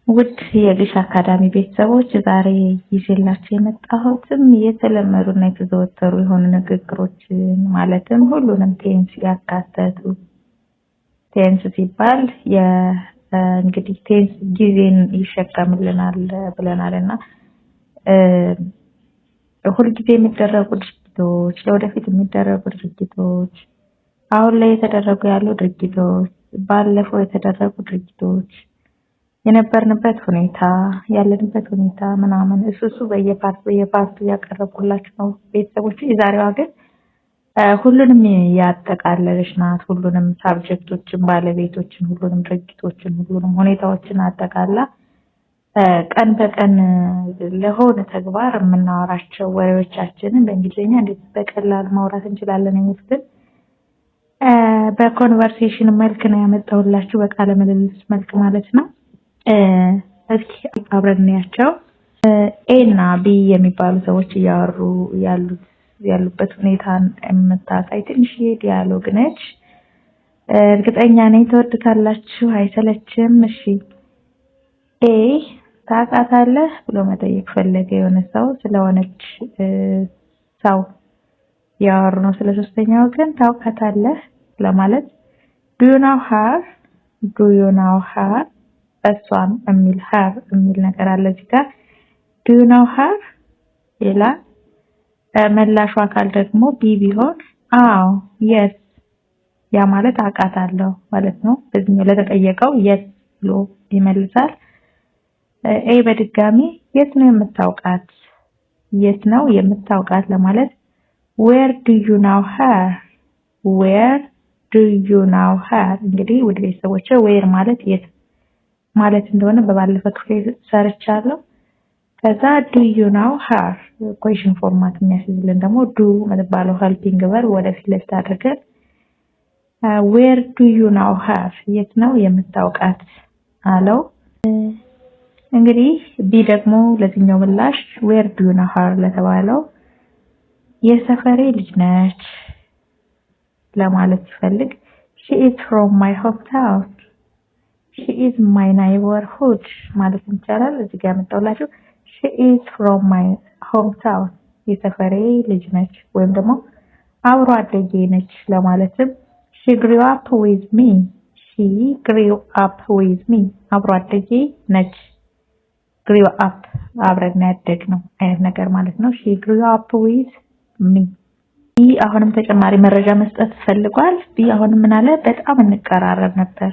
ውድ የግሽ አካዳሚ ቤተሰቦች ዛሬ ይዤላችሁ የመጣሁትም የተለመዱና የተዘወተሩ የሆኑ ንግግሮችን ማለትም ሁሉንም ቴንስ ያካተቱ ቴንስ ሲባል እንግዲህ ቴንስ ጊዜን ይሸከምልናል ብለናልና ሁልጊዜ የሚደረጉ ድርጊቶች ለወደፊት የሚደረጉ ድርጊቶች አሁን ላይ የተደረጉ ያሉ ድርጊቶች ባለፈው የተደረጉ ድርጊቶች የነበርንበት ሁኔታ ያለንበት ሁኔታ ምናምን እሱ በየፓርቱ ያቀረብኩላችሁ ነው ቤተሰቦች። የዛሬዋ ግን ሁሉንም ያጠቃለለች ናት። ሁሉንም ሳብጀክቶችን ባለቤቶችን ሁሉንም ድርጊቶችን ሁሉንም ሁኔታዎችን አጠቃላ ቀን በቀን ለሆነ ተግባር የምናወራቸው ወሬዎቻችንን በእንግሊዝኛ እንዴት በቀላል ማውራት እንችላለን የሚሉትን በኮንቨርሴሽን መልክ ነው ያመጣሁላችሁ፣ በቃለ ምልልስ መልክ ማለት ነው። እስኪ አብረን እናያቸው። ኤ እና ቢ የሚባሉ ሰዎች እያወሩ ያሉበት ሁኔታን የምታሳይ ትንሽዬ ዲያሎግ ነች። እርግጠኛ ነኝ ትወዱታላችሁ፣ አይሰለችም። እሺ ኤ ታውቃታለህ ብሎ መጠየቅ ፈለገ። የሆነ ሰው ስለሆነች ሰው ያወሩ ነው። ስለ ሶስተኛው ግን ታውቃታለህ ለማለት do you know her እሷን የሚል her የሚል ነገር አለ እዚህ ጋር do you know her ይላል። መላሹ አካል ደግሞ ቢ ቢሆን አዎ yes ያ ማለት አውቃታለሁ ማለት ነው። በዚህኛው ለተጠየቀው yes ብሎ ይመልሳል። ኤ በድጋሚ የት ነው የምታውቃት ለማለት where do you know her እንግዲህ ወደ ቤተሰቦች where ማለት የት ማለት እንደሆነ በባለፈው ክፍል ሰርቻለሁ። ከዛ do you know her question ፎርማት የሚያስይዝልን ደግሞ do ማለት helping verb ወደፊት ለፊት አድርገን where do you know her የት ነው የምታውቃት አለው። እንግዲህ ቢ ደግሞ ለዚህኛው ምላሽ where do you know her ለተባለው የሰፈሬ ልጅ ነች ለማለት ሲፈልግ she is from my hometown she is my neighborhood ማለት እንችላለን። እዚህ ጋር መጣውላችሁ she is from my hometown የሰፈሬ ልጅ ነች ወይም ደግሞ አብሮ አደጌ ነች ለማለትም she grew up with me አብሮ አደጌ ነች grew up አብረን ያደግነው አይነት ነገር ማለት ነው። she grew up with me ቢ አሁንም ተጨማሪ መረጃ መስጠት ፈልጓል። ቢ አሁንም ምን አለ? በጣም እንቀራረብ ነበር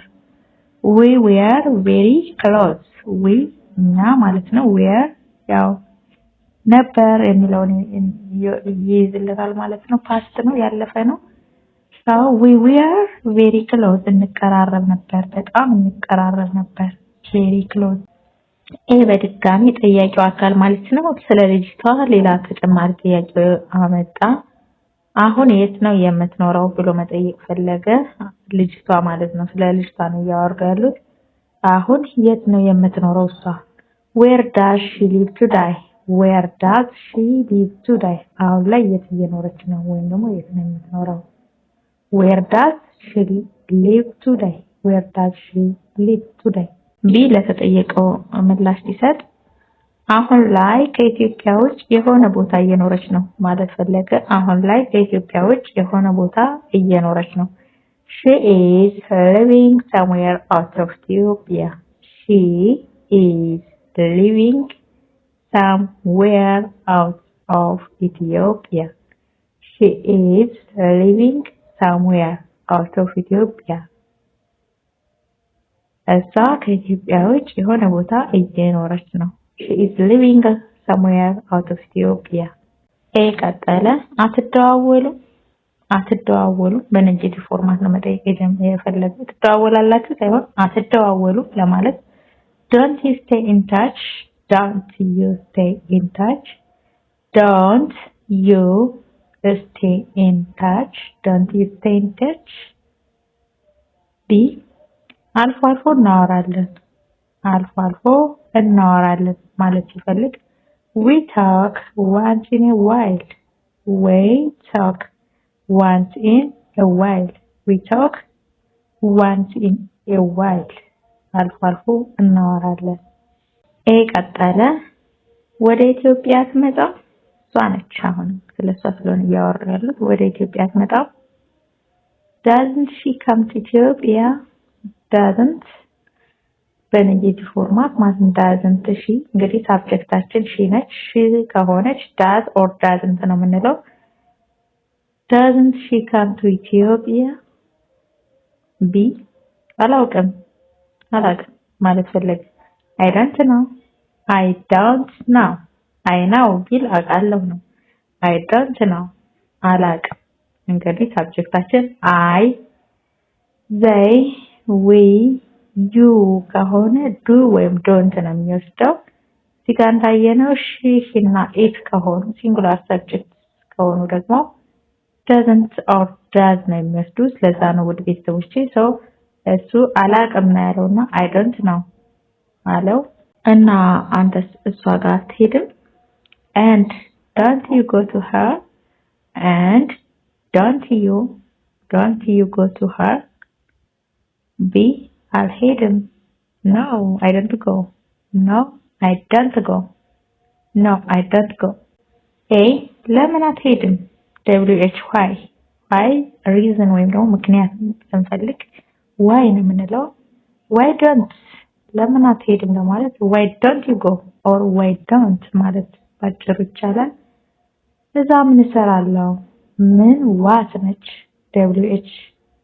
we were very close we እና ማለት ነው were ያው ነበር የሚለውን ይይዝልናል ማለት ነው። ፓስት ነው ያለፈ ነው። so we were very close እንቀራረብ ነበር በጣም እንቀራረብ ነበር very close። ኤ በድጋሚ ጥያቄው አካል ማለት ነው ስለ ልጅቷ ሌላ ተጨማሪ ጥያቄ አመጣ። አሁን የት ነው የምትኖረው ብሎ መጠየቅ ፈለገ። ልጅቷ ማለት ነው ስለ ልጅቷ ነው ያወሩ ያሉት። አሁን የት ነው የምትኖረው እሷ where does she live today አሁን ላይ የት እየኖረች ነው ወይም ደግሞ የት ነው የምትኖረው where does she live today ቢ ለተጠየቀው ምላሽ ሲሰጥ አሁን ላይ ከኢትዮጵያ ውጭ የሆነ ቦታ እየኖረች ነው ማለት ፈለገ። አሁን ላይ ከኢትዮጵያ ውጭ የሆነ ቦታ እየኖረች ነው። she is living somewhere out of Ethiopia she is living somewhere out of Ethiopia she is living somewhere out of Ethiopia እሷ ከኢትዮጵያ ውጭ የሆነ ቦታ እየኖረች ነው። she is living somewhere out of Ethiopia። ኤ ቀጠለ አትደዋወሉ በኔጌቲቭ ፎርማት ነው መጠየቅ የፈለገው። ትደዋወላላችሁ ሳይሆን አትደዋወሉ ለማለት don't you stay in touch don't you stay in touch ቢ አልፎ አልፎ እናወራለን ማለት ሲፈልግ we talk once in a while አልፎ አልፎ እናወራለን ኤ ቀጠለ ወደ ኢትዮጵያ ትመጣ እሷ ነች። አሁን ስለሷ ስለሆነ እያወራ ያሉት ወደ ኢትዮጵያ ትመጣ doesn't she come to Ethiopia doesn't በኔጌቲቭ ፎርማት ማለት doesn't she እንግዲህ ሳብጀክታችን she ነች she ከሆነች does or doesn't ነው የምንለው doesn't she come to Ethiopia B አላውቅም ማለት ፈለግ I don't know I know ቢል አውቃለሁ ነው I don't know አላውቅም እንግዲህ ሳብጀክታችን I they we you ከሆነ do ወይም don't ነው የሚወስደው እዚህ ጋር እንዳየነው she እና it ከሆኑ ሲንጉላር ሰብጀክት ከሆኑ ደግሞ doesn't or does ነው የሚወስዱት ስለዛ ነው ውድ ቤተሰቦቼ ሰው እሱ አላውቅም ነው ያለውና I don't know አለው እና አንተስ እሷ ጋር ትሄድም and don't you go to her and don't you go to her B alhedim no I don't go no I don't go A ለምን አትሄድም WH why reason ወይም ደግሞ ምክንያት ስንፈልግ why ነው የምንለው why don't ለምን አትሄድም ለማለት why don't you go or why don't ማለት ባጭሩ ይቻላል እዛ ምን እሰራለሁ ምን what ነች WH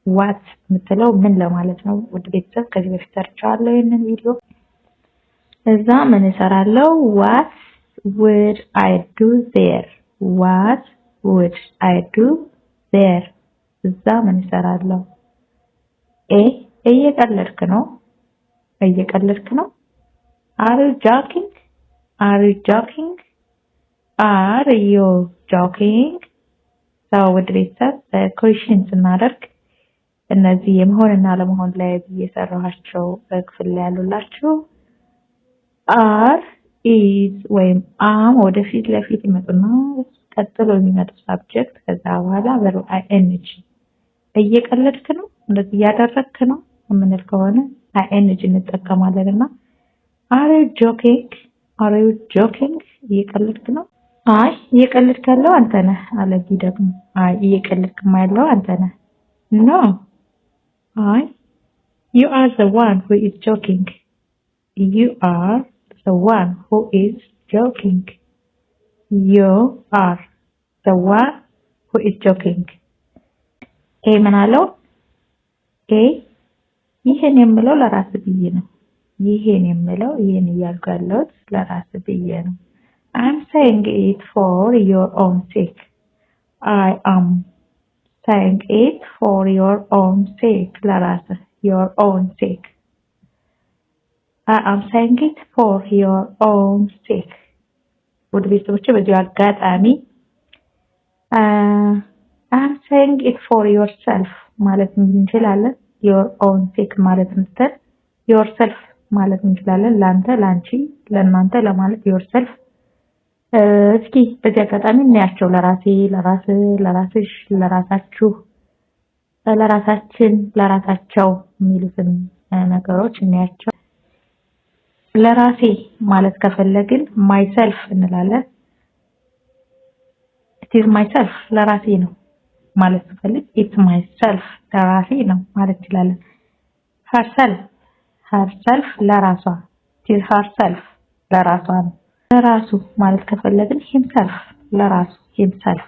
what የምትለው ምን ለማለት ነው ውድ ቤተሰብ ከዚህ በፊት ሰርቻለሁ ይሄንን ቪዲዮ እዛ ምን እሰራለሁ what would I do there እዛ ምን እሰራለሁ እየቀለድክ ነው Are you joking ሰው ውድ ቤተሰብ ኩዌሽን ስናደርግ እነዚህ የመሆንና ለመሆን ላይ እየሰራኋቸው ክፍል ላይ ያሉላችሁ are is ወይም am ወደፊት ለፊት ይመጡና ቀጥሎ የሚመጡ ሳብጀክት ከዛ በኋላ verb ing እየቀለድክ ነው እንደዚህ ያደረግክ ነው ምንል ከሆነ ing እንጠቀማለንና are you joking እየቀለድክ ነው አይ እየቀለድክ ያለው አንተ ነህ አለጊ ደግሞ አይ እየቀለድክ ያለው አንተ ነህ no አይ you are the one who is joking you are the one who is joking ምን አለው ይሄን የምለው ለራስ ብዬ ነው ይሄን እያልኩ ያለሁት ለራስ ብዬ ነው I'm saying it for your own sake I am saying it for your own sake ለራስህ your own sake I am saying it for your own sake ውድ ቤተሰቦቼ በዚህ አጋጣሚ I'm saying it for yourself ማለት እንችላለን your own sake ማለት እንትን yourself ማለት እንችላለን ላንተ ላንቺ ለናንተ ለማለት yourself እስኪ በዚህ አጋጣሚ እናያቸው ለራሴ ለራስሽ ለራሳችሁ ለራሳችን ለራሳቸው የሚሉትን ነገሮች እናያቸው ለራሴ ማለት ከፈለግን myself እንላለን it is myself ለራሴ ነው ማለት ከፈለግ it's myself ለራሴ ነው ማለት ይችላል herself ለራሷ it is herself ለራሷ ነው ለራሱ ማለት ከፈለግን himself ለራሱ himself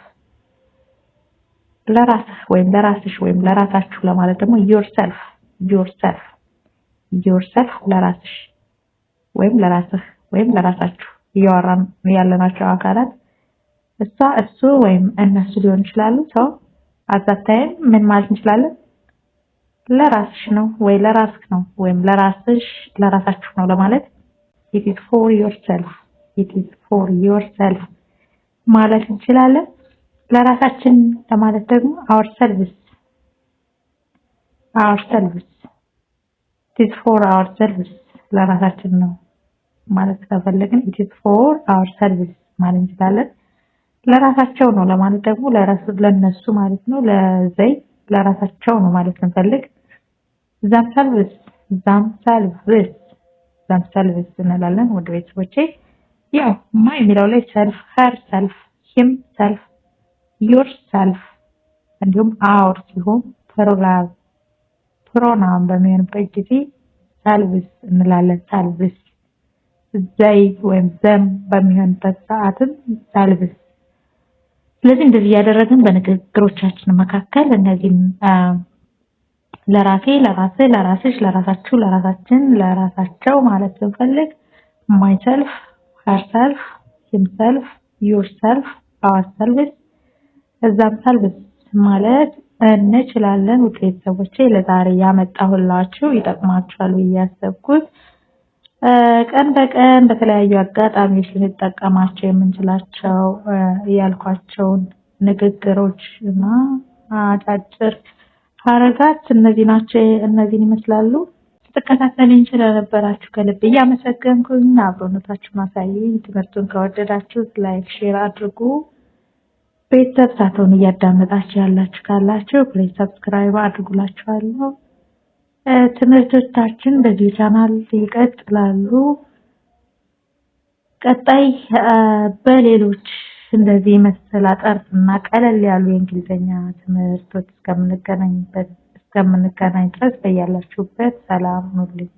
ለራስህ ወይም ለራስሽ ወይም ለራሳችሁ ለማለት ደግሞ yourself ለራስሽ ወይም ለራስህ ወይም ለራሳችሁ ያወራን ያለናቸው አካላት እሱ ወይም እነሱ ሊሆን ይችላሉ ሰው አዛታይም ምን ማለት እንችላለን ለራስሽ ነው ወይ ለራስህ ነው ወይም ለራስሽ ለራሳችሁ ነው ለማለት it is for yourself ማለት እንችላለን ለራሳችን ለማለት ደግሞ ourselves it is for ourselves ለራሳችን ነው ማለት ከፈለግን it is for ourselves ማለት እንችላለን ለራሳቸው ነው ለማለት ደግሞ ለነሱ ማለት ነው ለራሳቸው ነው ማለት እንፈልግ themselves እዛም ሰልቭስ እንላለን። ወደ ቤተሰቦቼ ያው ማይ የሚለው ላይ ሰልፍ፣ ሄር ሰልፍ፣ ሂም ሰልፍ፣ ዮር ሰልፍ እንዲሁም አወር ሲሆን ፕሮናውን በሚሆንበት ጊዜ ሰልቭስ እንላለን። ሰልቭስ ዘይ ወይም ዘም በሚሆንበት ሰዓትም ሰልቭስ። ስለዚህ እንደዚህ ያደረግን በንግግሮቻችን መካከል እነዚህን ለራሴ፣ ለራስህ፣ ለራስሽ፣ ለራሳችሁ፣ ለራሳችን፣ ለራሳቸው ማለት ስንፈልግ myself, herself, himself, yourself, ourselves እዛም ሰልቭስ ማለት እንችላለን። ውድ ቤተሰቦቼ ለዛሬ ያመጣሁላችሁ ይጠቅማችኋል ብዬ ያሰብኩት ቀን በቀን በተለያዩ አጋጣሚዎች ልንጠቀማቸው የምንችላቸው ያልኳቸውን ንግግሮች እና አጫጭር ሐረጋት እነዚህ ናቸው። እነዚህን ይመስላሉ። ተከታተሉኝ ስለነበራችሁ ከልብ እያመሰገንኩኝ አብሮነታችሁን አሳዩኝ። ትምህርቱን ከወደዳችሁት ላይክ፣ ሼር አድርጉ። ቤተሰብ ሳትሆኑ እያዳመጣችሁ ያላችሁ ካላችሁ ፕሊዝ ሰብስክራይብ አድርጉላችኋለሁ። ትምህርቶቻችን በዚህ ቻናል ይቀጥላሉ። ቀጣይ በሌሎች እንደዚህ መሰል አጠርና ቀለል ያሉ የእንግሊዘኛ ትምህርቶች እስከምንገናኝ ድረስ በያላችሁበት ሰላም ሁኑልኝ።